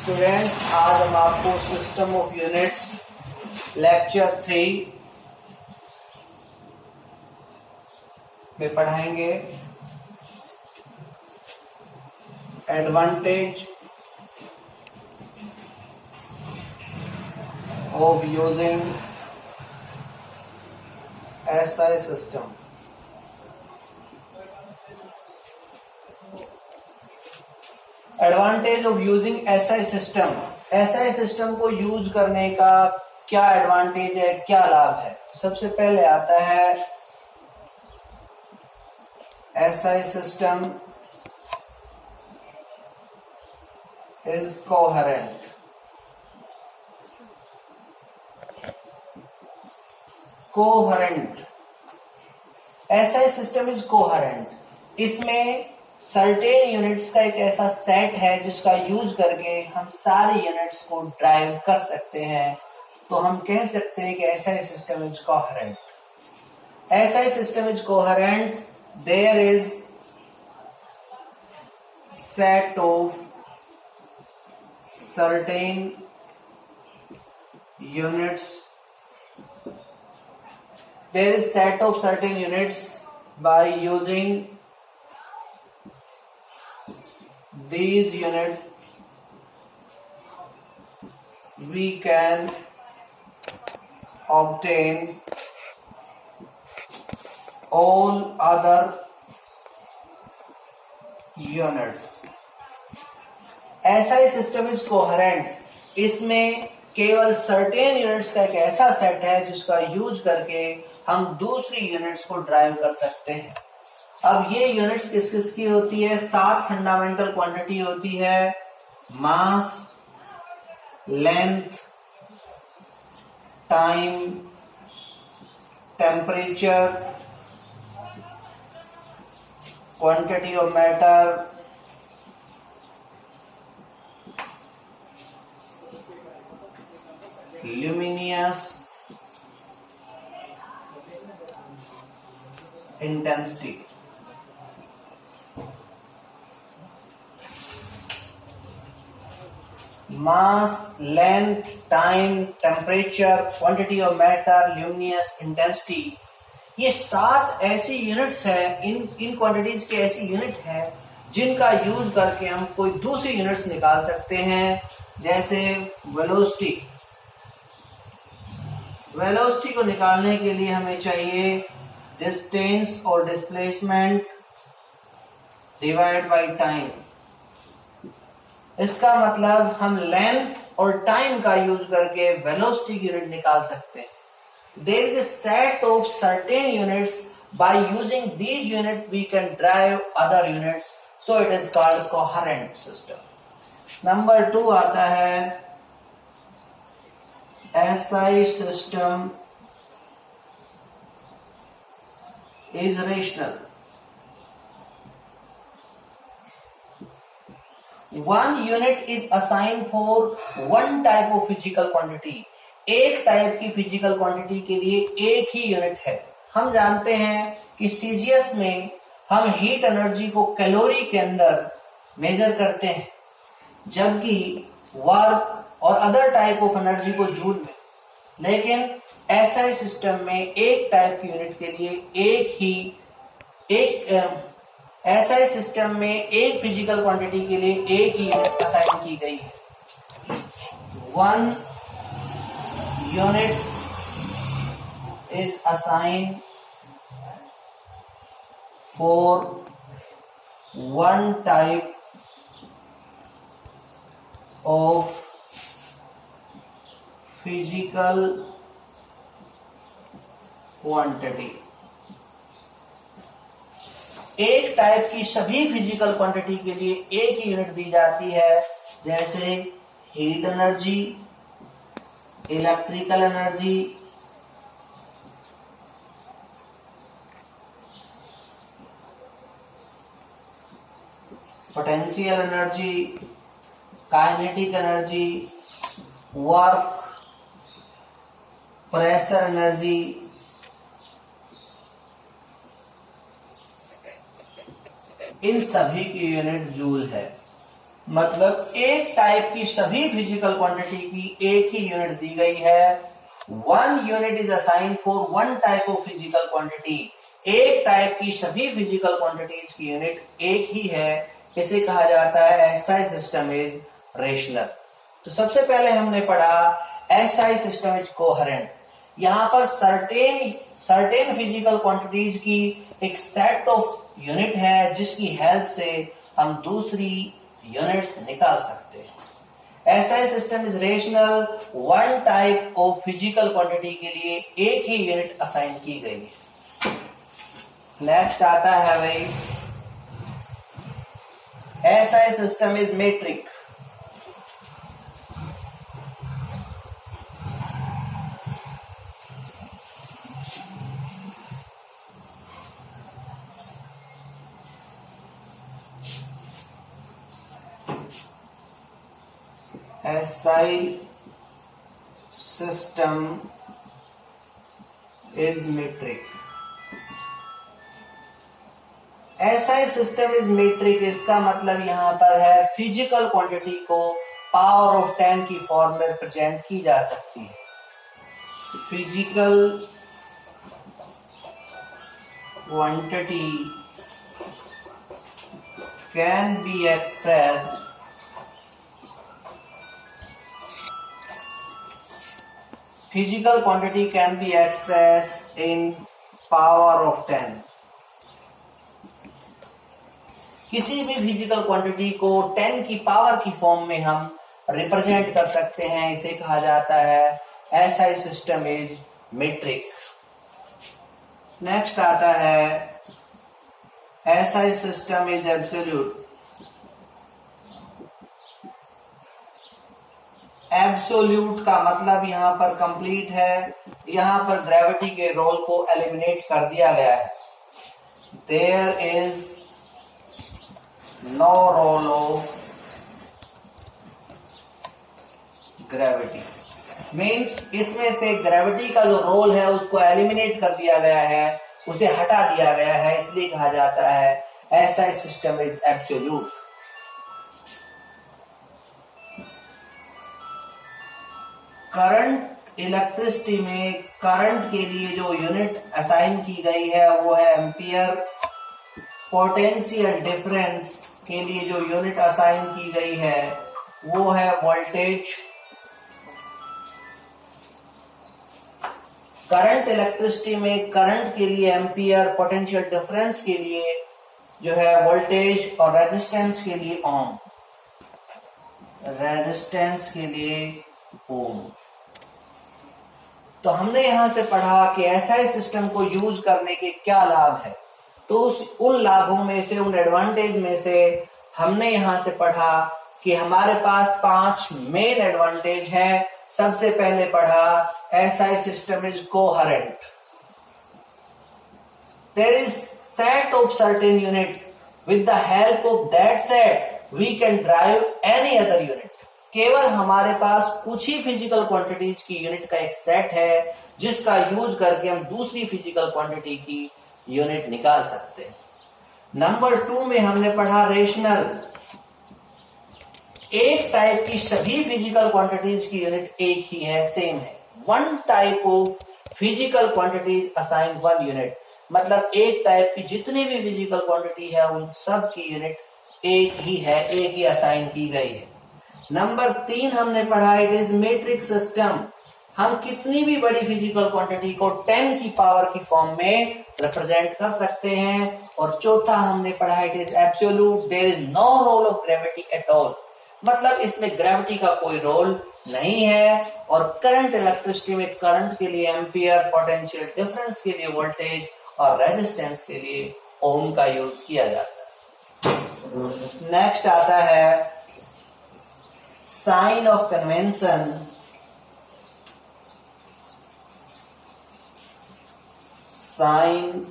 Students, आज हम आपको सिस्टम ऑफ यूनिट्स लेक्चर 3 में पढ़ाएंगे advantage of using SI system. Advantage of using SI system. SI system को यूज करने का क्या एडवांटेज है, क्या लाभ है। सबसे पहले आता है SI system is coherent. Coherent SI system is coherent. इसमें सर्टेन यूनिट्स का एक ऐसा सेट है जिसका यूज करके हम सारी यूनिट्स को ड्राइव कर सकते हैं। तो हम कह सकते हैं कि SI system is coherent. SI system is coherent, there is set of certain units, there is set of certain units by using these units we can obtain all other units. SI system is coherent. इसमें केवल certain units का एक ऐसा set है जिसका use करके हम दूसरी यूनिट्स को ड्राइव कर सकते हैं। अब ये यूनिट्स किस किस की होती है? 7 फंडामेंटल क्वांटिटी होती है। Mass, length, time, temperature, quantity of matter, luminous intensity। mass, length, time, temperature, quantity of matter, luminous intensity, ये 7 ऐसी यूनिट्स हैं। इन क्वांटिटीज की ऐसी यूनिट है जिनका यूज करके हम कोई दूसरी यूनिट्स निकाल सकते हैं। जैसे वेलोसिटी। वेलोसिटी को निकालने के लिए हमें चाहिए डिस्टेंस और डिस्प्लेसमेंट डिवाइड बाय टाइम। इसका मतलब हम लेंथ और टाइम का यूज करके वेलोसिटी की यूनिट निकाल सकते हैं। There is a set of certain units, by using these unit we can derive other units, so it is called coherent system. Number 2 आता है SI system is rational. One unit is assigned for one type of physical quantity. एक type की physical quantity के लिए एक ही unit है। हम जानते हैं कि सीजीएस में हम हीट एनर्जी को कैलोरी के अंदर मेजर करते हैं, जबकि वर्क और अदर टाइप ऑफ एनर्जी को जूल में। लेकिन एसआई सिस्टम में एक टाइप की यूनिट के लिए एसआई सिस्टम में एक फिजिकल क्वांटिटी के लिए एक ही यूनिट असाइन की गई है। 1 unit is assigned for 1 type of physical quantity. एक टाइप की सभी फिजिकल क्वांटिटी के लिए एक ही यूनिट दी जाती है, जैसे heat energy, electrical energy, potential energy, kinetic energy, work, pressure energy, इन सभी की यूनिट जूल है। मतलब एक टाइप की सभी फिजिकल क्वांटिटी की एक ही यूनिट दी गई है। One unit is assigned for one type of physical quantity. एक टाइप की सभी फिजिकल क्वांटिटीज की यूनिट एक ही है, इसे कहा जाता है एसआई सिस्टम इज रेशनल। तो सबसे पहले हमने पढ़ा एसआई सिस्टम इज कोहेरेंट। यहां पर सर्टेन फिजिकल क्वांटिटीज की एक सेट ऑफ यूनिट है जिसकी हेल्प से हम दूसरी यूनिट्स निकाल सकते हैं। SI system is rational. One type of physical quantity के लिए एक ही यूनिट असाइन की गई है। नेक्स्ट आता है भाई SI system is metric. SI system is metric। SI system is metric इसका मतलब यहां पर है फिजिकल क्वांटिटी को पावर ऑफ 10 की फॉर्म में रिप्रेजेंट की जा सकती है। Physical quantity can be expressed physical quantity can be expressed in power of 10। किसी भी फिजिकल क्वांटिटी को 10 की पावर की फॉर्म में हम रिप्रेजेंट कर सकते हैं, इसे कहा जाता है SI system is metric. Next आता है SI system is absolute. Absolute का मतलब यहां पर कंप्लीट है। यहां पर ग्रेविटी के रोल को एलिमिनेट कर दिया गया है। There is no role of gravity. Means इसमें से ग्रेविटी का जो रोल है उसको एलिमिनेट कर दिया गया है, उसे हटा दिया गया है, इसलिए कहा जाता है SI system is absolute. Current electricity में करंट के लिए जो यूनिट असाइन की गई है वो है एम्पियर। पोटेंशियल डिफरेंस के लिए जो यूनिट असाइन की गई है वो है वोल्टेज। करंट इलेक्ट्रिसिटी में करंट के लिए एम्पियर, पोटेंशियल डिफरेंस के लिए जो है वोल्टेज और रेजिस्टेंस के लिए ओम। रेजिस्टेंस के लिए ओम। तो हमने यहां से पढ़ा कि एसआई सिस्टम को यूज करने के क्या लाभ है। तो उन लाभों में से, उन एडवांटेज में से हमने यहां से पढ़ा कि हमारे पास 5 मेन एडवांटेज हैं। सबसे पहले पढ़ा SI system is coherent. There is set of certain unit, with the help of that set we can derive any other unit. केवल हमारे पास कुछ ही फिजिकल क्वांटिटीज की यूनिट का एक सेट है जिसका यूज करके हम दूसरी फिजिकल क्वांटिटी की यूनिट निकाल सकते हैं। नंबर 2 में हमने पढ़ा रेशनल। एक टाइप की सभी फिजिकल क्वांटिटीज की यूनिट एक ही है, सेम है। One type of physical quantities assign one unit. मतलब एक टाइप की जितनी भी फिजिकल क्वांटिटी है उन सब की यूनिट एक ही है, एक ही असाइन की गई है। नंबर 3 हमने पढ़ा इट इज मेट्रिक सिस्टम। हम कितनी भी बड़ी फिजिकल क्वांटिटी को 10 की पावर की फॉर्म में रिप्रेजेंट कर सकते हैं। और चौथा हमने पढ़ा it is absolute. There is no role of gravity at all. मतलब इसमें ग्रेविटी का कोई रोल नहीं है। और करंट इलेक्ट्रिसिटी में करंट के लिए एम्पियर, पोटेंशियल डिफरेंस के लिए वोल्टेज और रेजिस्टेंस के लिए ओम का यूज किया जाता है। नेक्स्ट आता है sign of convention. Sign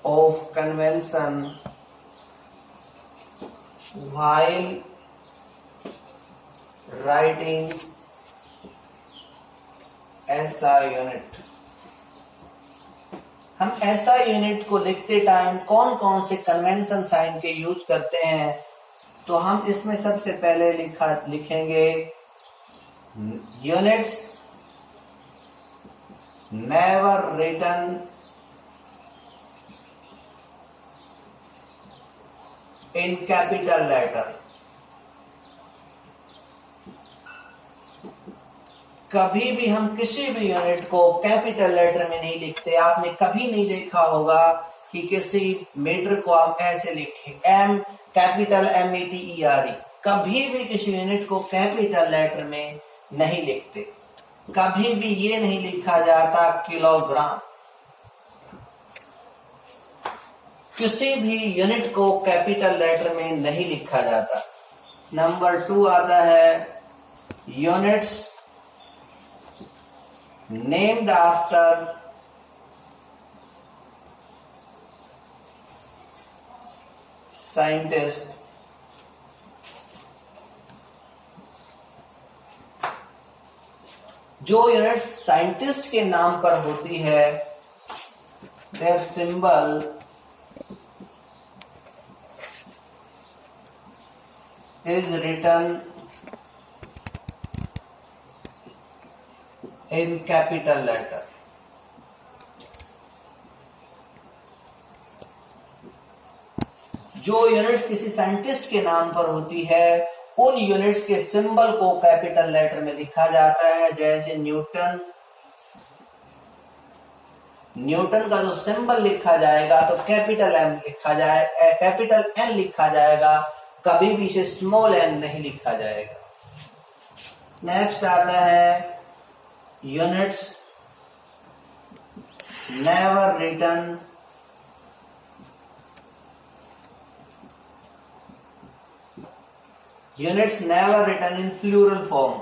of convention while writing SI unit। हम ऐसा यूनिट को लिखते टाइम कौन कौन से कन्वेंशन साइन के यूज करते हैं, तो हम इसमें सबसे पहले लिखेंगे units never written in capital letter. कभी भी हम किसी भी यूनिट को कैपिटल लेटर में नहीं लिखते। आपने कभी नहीं देखा होगा कि किसी मीटर को आप ऐसे लिखे एम कैपिटल METER। कभी भी किसी यूनिट को कैपिटल लेटर में नहीं लिखते। कभी भी ये नहीं लिखा जाता किलोग्राम। किसी भी यूनिट को कैपिटल लेटर में नहीं लिखा जाता। नंबर 2 आता है यूनिट्स नेम्ड आफ्टर साइंटिस्ट जो यूनिट साइंटिस्ट के नाम पर होती है, their symbol is written in capital letter। जो यूनिट्स किसी साइंटिस्ट के नाम पर होती है उन यूनिट्स के सिंबल को कैपिटल लेटर में लिखा जाता है। जैसे न्यूटन का जो सिंबल लिखा जाएगा तो कैपिटल M लिखा जाएगा, कैपिटल N लिखा जाएगा, कभी भी इसे स्मॉल n नहीं लिखा जाएगा। नेक्स्ट आता है units never written in plural form.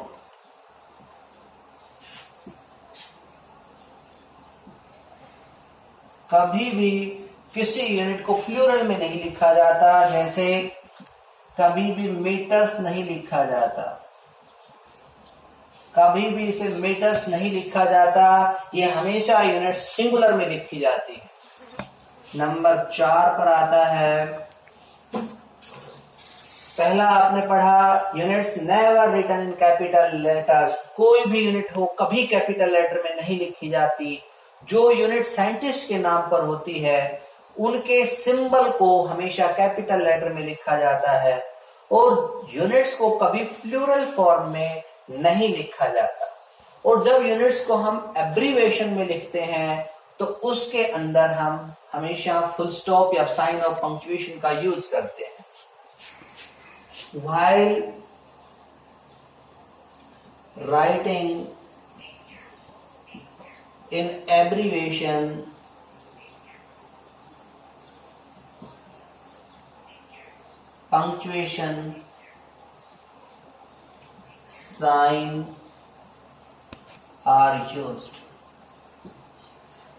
कभी भी किसी यूनिट को प्लूरल में नहीं लिखा जाता। जैसे कभी भी मीटर्स नहीं लिखा जाता, कभी भी इसे मीटर्स नहीं लिखा जाता। ये हमेशा यूनिट सिंगुलर में लिखी जाती है। नंबर 4 पर आता है, पहला आपने पढ़ा units never written in capital letters. कोई भी यूनिट हो कभी कैपिटल लेटर में नहीं लिखी जाती। जो यूनिट साइंटिस्ट के नाम पर होती है उनके सिंबल को हमेशा कैपिटल लेटर में लिखा जाता है और यूनिट्स को कभी प्लूरल फॉर्म में नहीं लिखा जाता। और जब यूनिट्स को हम एब्रीविएशन में लिखते हैं तो उसके अंदर हम हमेशा फुल स्टॉप या साइन ऑफ पंक्चुएशन का यूज करते हैं। While writing in abbreviation, punctuation sign are used।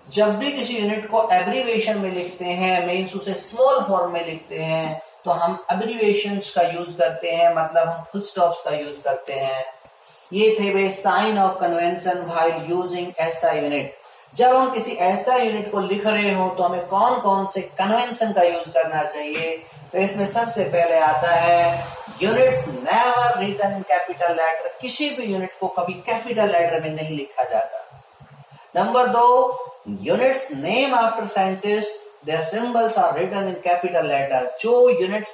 जब भी किसी यूनिट को एब्रीविएशन में लिखते हैं, मीन्स उसे स्मॉल फॉर्म में लिखते हैं, तो हम एब्रीविएशंस का यूज करते हैं, मतलब हम फुल स्टॉप्स का यूज करते हैं। ये थे वे sign of convention while using SI unit. जब हम किसी ऐसा यूनिट को लिख रहे हो तो हमें कौन कौन से कन्वेंशन का यूज करना चाहिए। तो इसमें सबसे पहले आता है units never written in capital letter. किसी भी यूनिट को कभी कैपिटल लेटर में नहीं लिखा जाता। Number 2, units name after scientist, their symbols are written in capital letter. जो यूनिट्स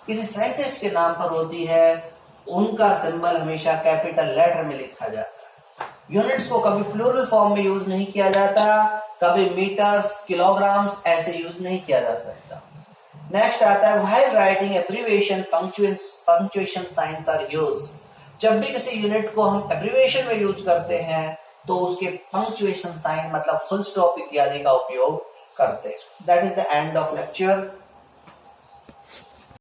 किसी साइंटिस्ट के नाम पर होती है उनका सिंबल हमेशा कैपिटल लेटर में लिखा जाता है। यूनिट्स को कभी प्लूरल फॉर्म में यूज नहीं किया जाता, कभी मीटर्स, किलोग्राम्स ऐसे यूज नहीं किया जा सकता। नेक्स्ट आता है while writing abbreviation punctuation signs are used. जब भी किसी यूनिट को हम एब्रीविएशन में यूज करते हैं तो उसके पंक्चुएशन साइन मतलब फुल स्टॉप इत्यादि का उपयोग करते हैं। That is the end of lecture.